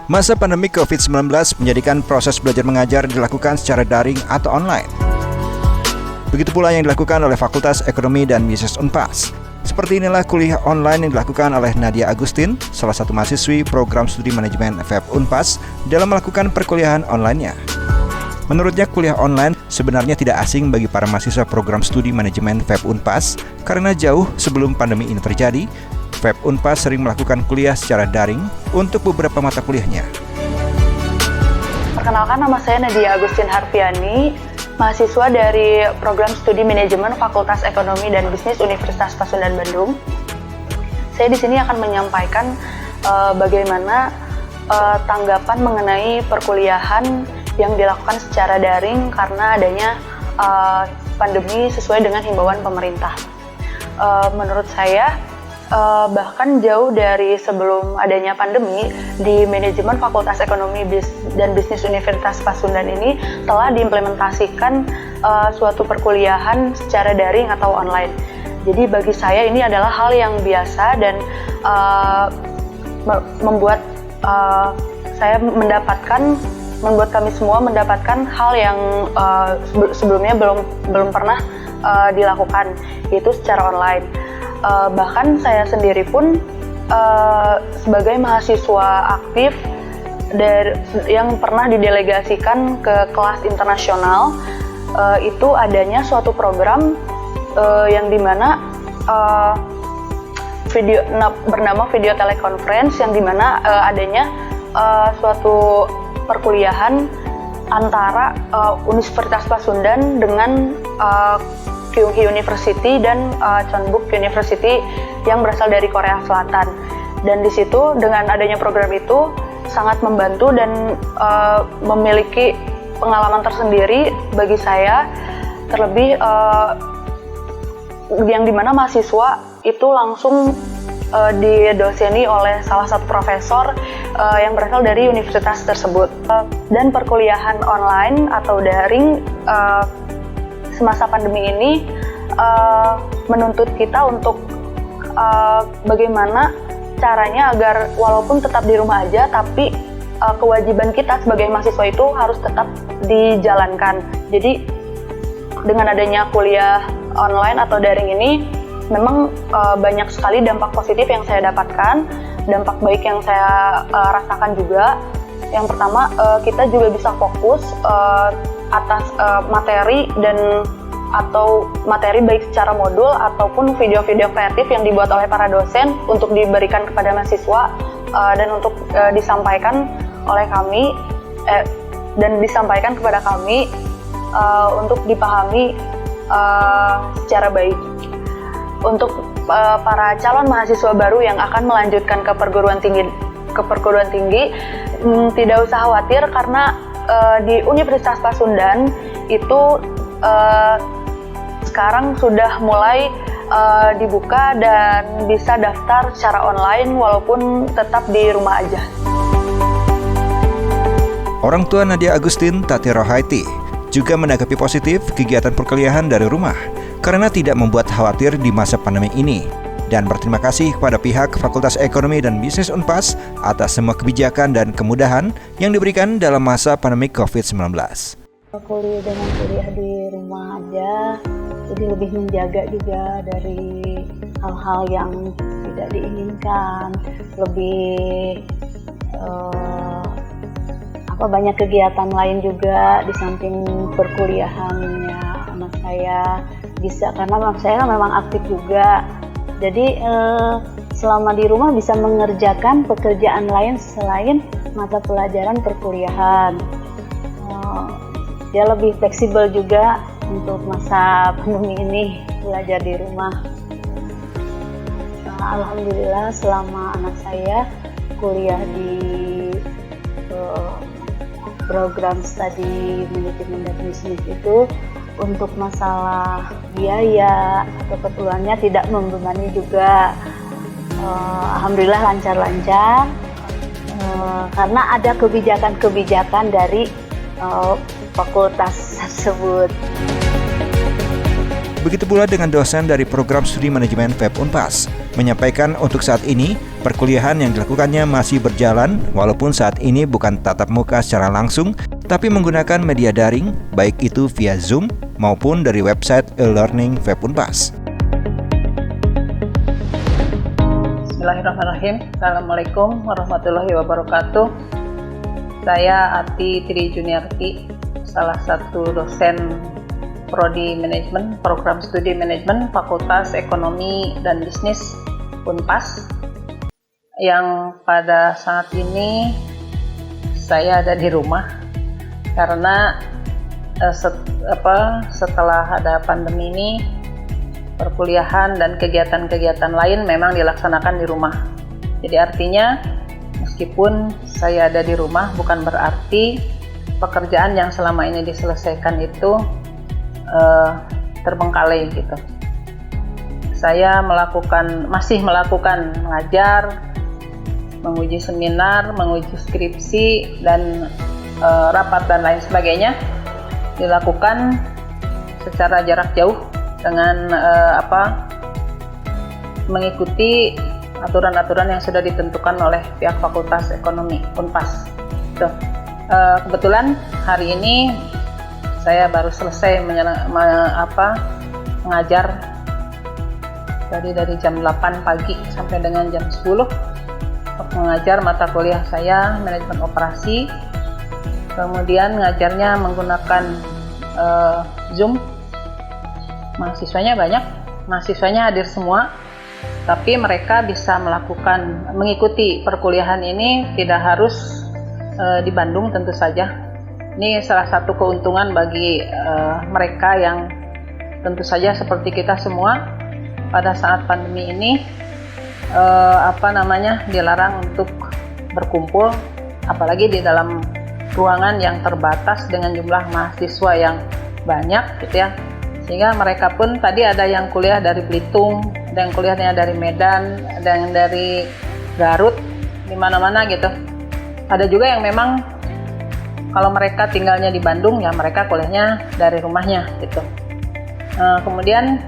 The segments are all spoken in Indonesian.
Masa pandemi COVID-19 menjadikan proses belajar mengajar dilakukan secara daring atau online. Begitu pula yang dilakukan oleh Fakultas Ekonomi dan Bisnis Unpas. Seperti inilah kuliah online yang dilakukan oleh Nadia Agustin, salah satu mahasiswi program studi manajemen FEB Unpas dalam melakukan perkuliahan online-nya. Menurutnya kuliah online sebenarnya tidak asing bagi para mahasiswa program studi manajemen FEB Unpas karena jauh sebelum pandemi ini terjadi, FEB Unpas sering melakukan kuliah secara daring untuk beberapa mata kuliahnya. Perkenalkan, nama saya Nadia Agustin Harfiani, mahasiswa dari program studi manajemen Fakultas Ekonomi dan Bisnis Universitas Pasundan Bandung. Saya di sini akan menyampaikan bagaimana tanggapan mengenai perkuliahan yang dilakukan secara daring karena adanya pandemi sesuai dengan himbauan pemerintah. Menurut saya, bahkan jauh dari sebelum adanya pandemi, di manajemen Fakultas Ekonomi dan Bisnis Universitas Pasundan ini telah diimplementasikan suatu perkuliahan secara daring atau online. Jadi bagi saya ini adalah hal yang biasa dan membuat kami semua mendapatkan hal yang sebelumnya belum pernah dilakukan, yaitu secara online. Bahkan saya sendiri pun sebagai mahasiswa aktif yang pernah didelegasikan ke kelas internasional, itu adanya suatu program yang dimana bernama video teleconference, yang dimana adanya suatu perkuliahan antara Universitas Pasundan dengan Kyunghee University dan Chonbuk University yang berasal dari Korea Selatan. Dan di situ dengan adanya program itu sangat membantu dan memiliki pengalaman tersendiri bagi saya, terlebih yang dimana mahasiswa itu langsung didoseni oleh salah satu profesor yang berasal dari universitas tersebut. Dan perkuliahan online atau daring semasa pandemi ini menuntut kita untuk bagaimana caranya agar walaupun tetap di rumah aja, tapi kewajiban kita sebagai mahasiswa itu harus tetap dijalankan. Jadi dengan adanya kuliah online atau daring ini memang banyak sekali dampak positif yang saya dapatkan, dampak baik yang saya rasakan juga. Yang pertama, kita juga bisa fokus atas materi atau materi baik secara modul ataupun video-video kreatif yang dibuat oleh para dosen untuk diberikan kepada mahasiswa dan untuk disampaikan oleh kami dan disampaikan kepada kami untuk dipahami secara baik. Untuk para calon mahasiswa baru yang akan melanjutkan ke perguruan tinggi, tidak usah khawatir karena di Universitas Pasundan itu sekarang sudah mulai dibuka dan bisa daftar secara online walaupun tetap di rumah aja. Orang tua Nadia Agustin, Tati Rohaiti, juga menanggapi positif kegiatan perkuliahan dari rumah karena tidak membuat khawatir di masa pandemi ini, dan berterima kasih kepada pihak Fakultas Ekonomi dan Bisnis Unpas atas semua kebijakan dan kemudahan yang diberikan dalam masa pandemi COVID-19. Kuliah di rumah aja, jadi lebih menjaga juga dari hal-hal yang tidak diinginkan, lebih banyak kegiatan lain juga di samping perkuliahannya anak saya bisa, karena anak saya memang aktif juga. Jadi selama di rumah bisa mengerjakan pekerjaan lain selain mata pelajaran perkuliahan. Dia lebih fleksibel juga untuk masa pandemi ini, belajar di rumah. Alhamdulillah selama anak saya kuliah di program studi manajemen dan bisnis itu, untuk masalah biaya atau keperluannya tidak membebani juga. Alhamdulillah lancar-lancar karena ada kebijakan-kebijakan dari fakultas tersebut. Begitu pula dengan dosen dari program studi manajemen FEB Unpas, menyampaikan untuk saat ini perkuliahan yang dilakukannya masih berjalan walaupun saat ini bukan tatap muka secara langsung, tapi menggunakan media daring, baik itu via Zoom maupun dari website e-learning FEB Unpas. Bismillahirrahmanirrahim. Assalamualaikum warahmatullahi wabarakatuh. Saya Ati Tri Juniarti, salah satu dosen Prodi Manajemen, Program Studi Manajemen, Fakultas Ekonomi dan Bisnis Unpas, yang pada saat ini saya ada di rumah karena setelah ada pandemi ini, perkuliahan dan kegiatan-kegiatan lain memang dilaksanakan di rumah. Jadi artinya meskipun saya ada di rumah bukan berarti pekerjaan yang selama ini diselesaikan itu terbengkalai gitu. Saya masih melakukan mengajar, menguji seminar, menguji skripsi dan rapat dan lain sebagainya dilakukan secara jarak jauh dengan mengikuti aturan-aturan yang sudah ditentukan oleh pihak Fakultas Ekonomi Unpas. Kebetulan hari ini saya baru selesai mengajar dari jam 8 pagi sampai dengan jam 10 mengajar mata kuliah saya manajemen operasi. Kemudian ngajarnya menggunakan Zoom. Mahasiswanya banyak, mahasiswanya hadir semua, tapi mereka bisa mengikuti perkuliahan ini tidak harus di Bandung tentu saja. Ini salah satu keuntungan bagi mereka yang tentu saja seperti kita semua pada saat pandemi ini dilarang untuk berkumpul, apalagi di dalam ruangan yang terbatas dengan jumlah mahasiswa yang banyak gitu ya. Sehingga mereka pun tadi ada yang kuliah dari Belitung, ada yang kuliahnya dari Medan, ada yang dari Garut, di mana-mana gitu. Ada juga yang memang kalau mereka tinggalnya di Bandung, ya mereka kuliahnya dari rumahnya gitu. Kemudian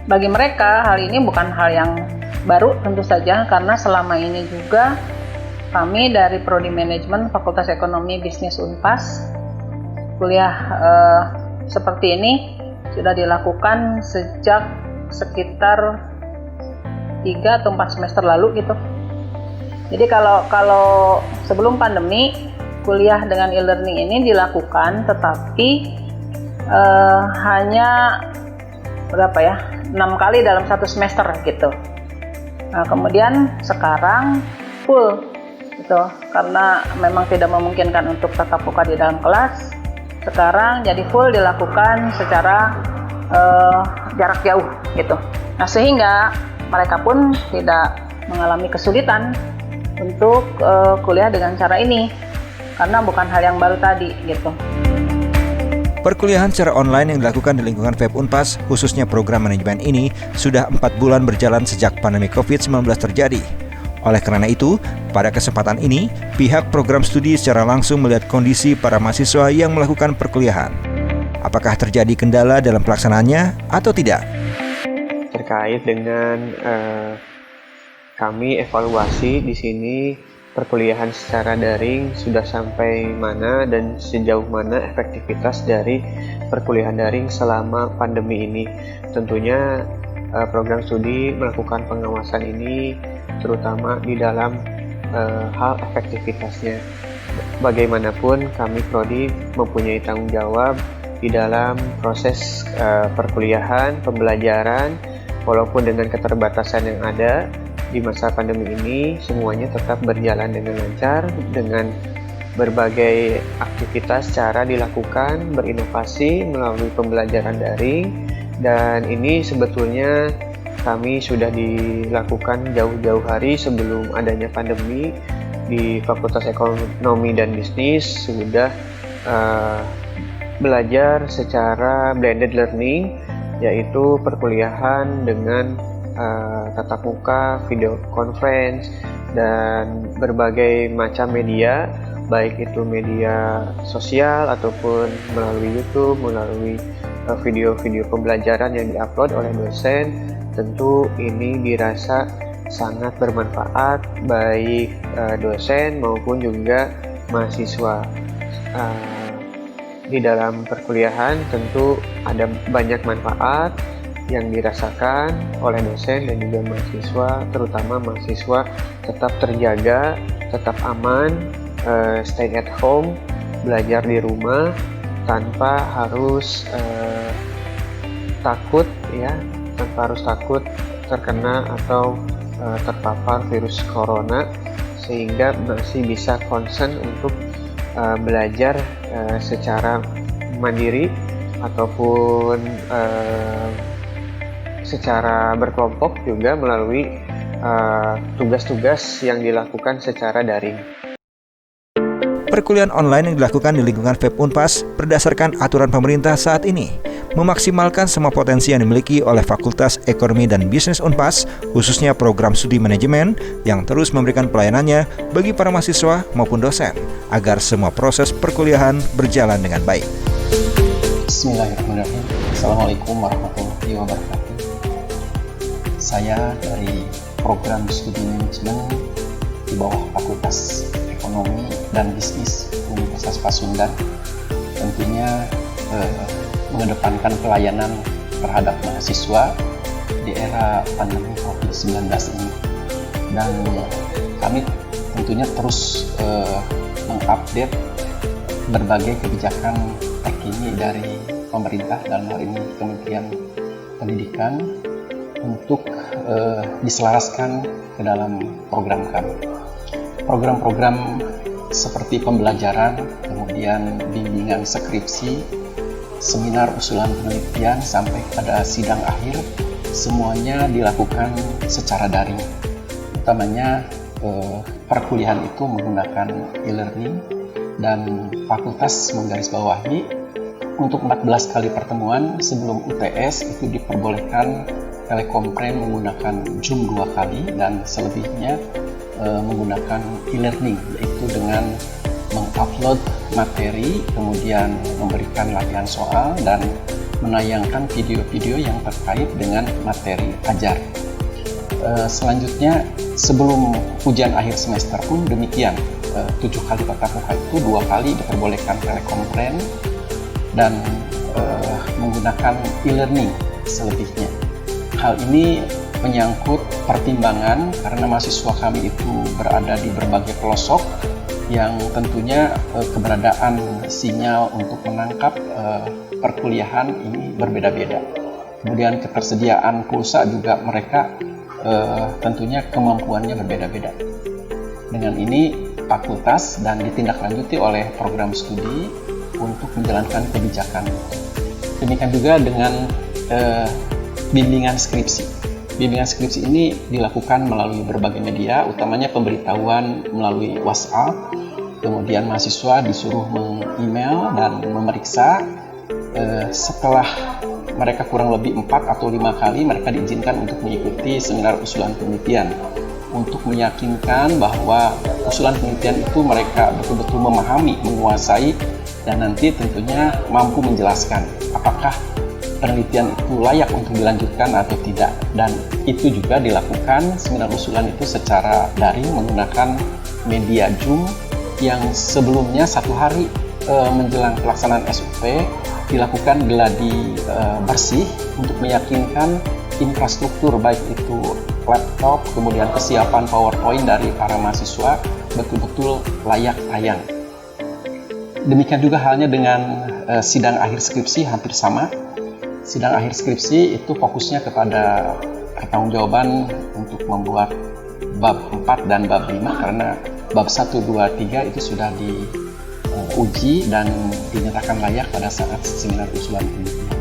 bagi mereka hal ini bukan hal yang baru tentu saja, karena selama ini juga kami dari Prodi Manajemen Fakultas Ekonomi Bisnis Unpas kuliah seperti ini sudah dilakukan sejak sekitar 3 atau 4 semester lalu gitu. Jadi kalau sebelum pandemi kuliah dengan e-learning ini dilakukan, tetapi hanya 6 kali dalam 1 semester gitu. Nah, kemudian sekarang full gitu, karena memang tidak memungkinkan untuk tatap muka di dalam kelas. Sekarang jadi full dilakukan secara jarak jauh gitu. Nah, sehingga mereka pun tidak mengalami kesulitan untuk kuliah dengan cara ini, karena bukan hal yang baru tadi gitu. Perkuliahan secara online yang dilakukan di lingkungan FEB Unpas, khususnya program manajemen ini, sudah 4 bulan berjalan sejak pandemi COVID-19 terjadi. Oleh karena itu, pada kesempatan ini, pihak program studi secara langsung melihat kondisi para mahasiswa yang melakukan perkuliahan. Apakah terjadi kendala dalam pelaksanaannya atau tidak? Terkait dengan kami evaluasi di sini perkuliahan secara daring sudah sampai mana dan sejauh mana efektivitas dari perkuliahan daring selama pandemi ini. Tentunya program studi melakukan pengawasan ini terutama di dalam hal efektivitasnya. Bagaimanapun kami Prodi mempunyai tanggung jawab di dalam proses perkuliahan, pembelajaran, walaupun dengan keterbatasan yang ada. Di masa pandemi ini semuanya tetap berjalan dengan lancar, dengan berbagai aktivitas cara dilakukan, berinovasi melalui pembelajaran daring, dan ini sebetulnya kami sudah dilakukan jauh-jauh hari sebelum adanya pandemi. Di Fakultas Ekonomi dan Bisnis sudah belajar secara blended learning, yaitu perkuliahan dengan tatap muka, video conference, dan berbagai macam media, baik itu media sosial ataupun melalui YouTube, melalui video-video pembelajaran yang diupload oleh dosen. Tentu ini dirasa sangat bermanfaat baik dosen maupun juga mahasiswa. Di dalam perkuliahan tentu ada banyak manfaat yang dirasakan oleh dosen dan juga mahasiswa, terutama mahasiswa tetap terjaga, tetap aman, stay at home, belajar di rumah tanpa harus takut terkena atau terpapar virus corona, sehingga masih bisa concern untuk belajar secara mandiri ataupun secara berkelompok juga melalui tugas-tugas yang dilakukan secara daring. Perkuliahan online yang dilakukan di lingkungan FEB Unpas berdasarkan aturan pemerintah saat ini memaksimalkan semua potensi yang dimiliki oleh Fakultas Ekonomi dan Bisnis Unpas, khususnya program studi manajemen yang terus memberikan pelayanannya bagi para mahasiswa maupun dosen, agar semua proses perkuliahan berjalan dengan baik. Bismillahirrahmanirrahim. Assalamualaikum warahmatullahi wabarakatuh. Saya dari program studi manajemen di bawah Fakultas Ekonomi dan Bisnis Universitas Pasundan, tentunya mengedepankan pelayanan terhadap mahasiswa di era pandemi COVID-19 ini. Dan kami tentunya terus mengupdate berbagai kebijakan terkini dari pemerintah, dalam hal ini Kementerian Pendidikan, untuk diselaraskan ke dalam program kami. Program-program seperti pembelajaran, kemudian bimbingan skripsi, seminar usulan penelitian sampai pada sidang akhir, semuanya dilakukan secara daring. Utamanya perkuliahan itu menggunakan e-learning, dan fakultas menggarisbawahi untuk 14 kali pertemuan sebelum UTS itu diperbolehkan telekonferensi menggunakan Zoom 2 kali, dan selebihnya menggunakan e-learning, yaitu dengan mengupload materi, kemudian memberikan latihan soal, dan menayangkan video-video yang terkait dengan materi ajar. Selanjutnya, sebelum ujian akhir semester pun demikian, 7 kali tatap muka itu 2 kali diperbolehkan telekonferensi dan menggunakan e-learning selebihnya. Hal ini menyangkut pertimbangan karena mahasiswa kami itu berada di berbagai pelosok yang tentunya keberadaan sinyal untuk menangkap perkuliahan ini berbeda-beda. Kemudian ketersediaan pulsa juga mereka tentunya kemampuannya berbeda-beda. Dengan ini fakultas dan ditindaklanjuti oleh program studi untuk menjalankan kebijakan. Demikian juga dengan bimbingan skripsi. Bimbingan skripsi ini dilakukan melalui berbagai media, utamanya pemberitahuan melalui WhatsApp. Kemudian mahasiswa disuruh meng-email dan memeriksa. Setelah mereka kurang lebih 4 atau 5 kali, mereka diizinkan untuk mengikuti seminar usulan penelitian untuk meyakinkan bahwa usulan penelitian itu mereka betul-betul memahami, menguasai, dan nanti tentunya mampu menjelaskan apakah penelitian itu layak untuk dilanjutkan atau tidak. Dan itu juga dilakukan seminar usulan itu secara daring menggunakan media Zoom, yang sebelumnya 1 hari menjelang pelaksanaan SUP dilakukan geladi bersih untuk meyakinkan infrastruktur baik itu laptop, kemudian kesiapan PowerPoint dari para mahasiswa betul-betul layak tayang. Demikian juga halnya dengan sidang akhir skripsi, hampir sama. Sidang akhir skripsi itu fokusnya kepada pertanggungjawaban untuk membuat bab 4 dan bab 5, karena bab 1, 2, 3 itu sudah diuji dan dinyatakan layak pada saat seminar usulan penelitian.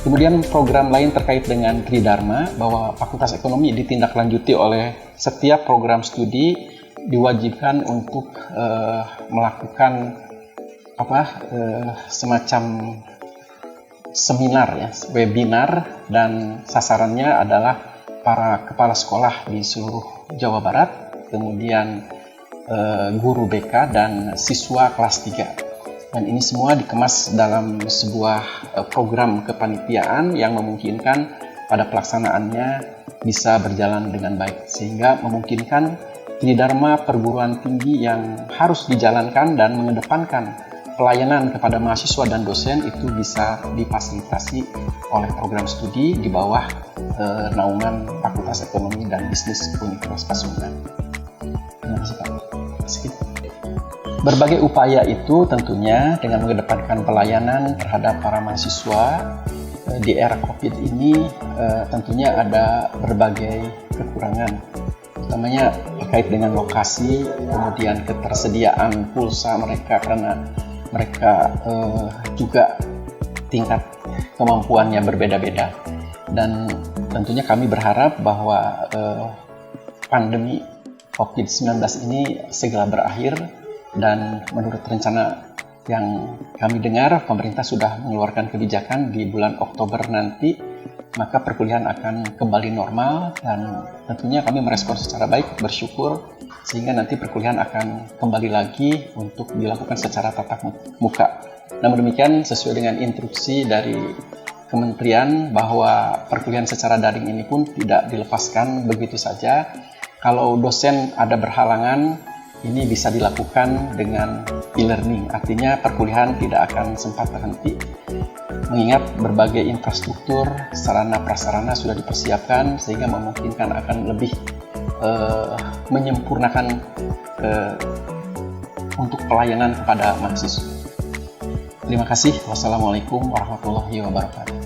Kemudian program lain terkait dengan Tridharma, bahwa Fakultas Ekonomi ditindaklanjuti oleh setiap program studi diwajibkan untuk melakukan semacam seminar, ya, webinar, dan sasarannya adalah para kepala sekolah di seluruh Jawa Barat, kemudian guru BK dan siswa kelas 3. Dan ini semua dikemas dalam sebuah program kepanitiaan yang memungkinkan pada pelaksanaannya bisa berjalan dengan baik, sehingga memungkinkan tridharma perguruan tinggi yang harus dijalankan dan mengedepankan pelayanan kepada mahasiswa dan dosen itu bisa difasilitasi oleh program studi di bawah naungan Fakultas Ekonomi dan Bisnis Universitas Pasundan. Terima kasih Pak. Berbagai upaya itu tentunya dengan mengedepankan pelayanan terhadap para mahasiswa di era COVID ini tentunya ada berbagai kekurangan, utamanya terkait dengan lokasi, kemudian ketersediaan pulsa mereka karena mereka juga tingkat kemampuannya berbeda-beda. Dan tentunya kami berharap bahwa pandemi COVID-19 ini segera berakhir, dan menurut rencana yang kami dengar, pemerintah sudah mengeluarkan kebijakan di bulan Oktober nanti, maka perkuliahan akan kembali normal, dan tentunya kami merespon secara baik, bersyukur, sehingga nanti perkuliahan akan kembali lagi untuk dilakukan secara tatap muka. Namun demikian, sesuai dengan instruksi dari Kementerian bahwa perkuliahan secara daring ini pun tidak dilepaskan begitu saja. Kalau dosen ada berhalangan, ini bisa dilakukan dengan e-learning, artinya perkuliahan tidak akan sempat terhenti. Mengingat berbagai infrastruktur, sarana prasarana sudah dipersiapkan sehingga memungkinkan akan lebih menyempurnakan untuk pelayanan kepada mahasiswa. Terima kasih. Wassalamualaikum warahmatullahi wabarakatuh.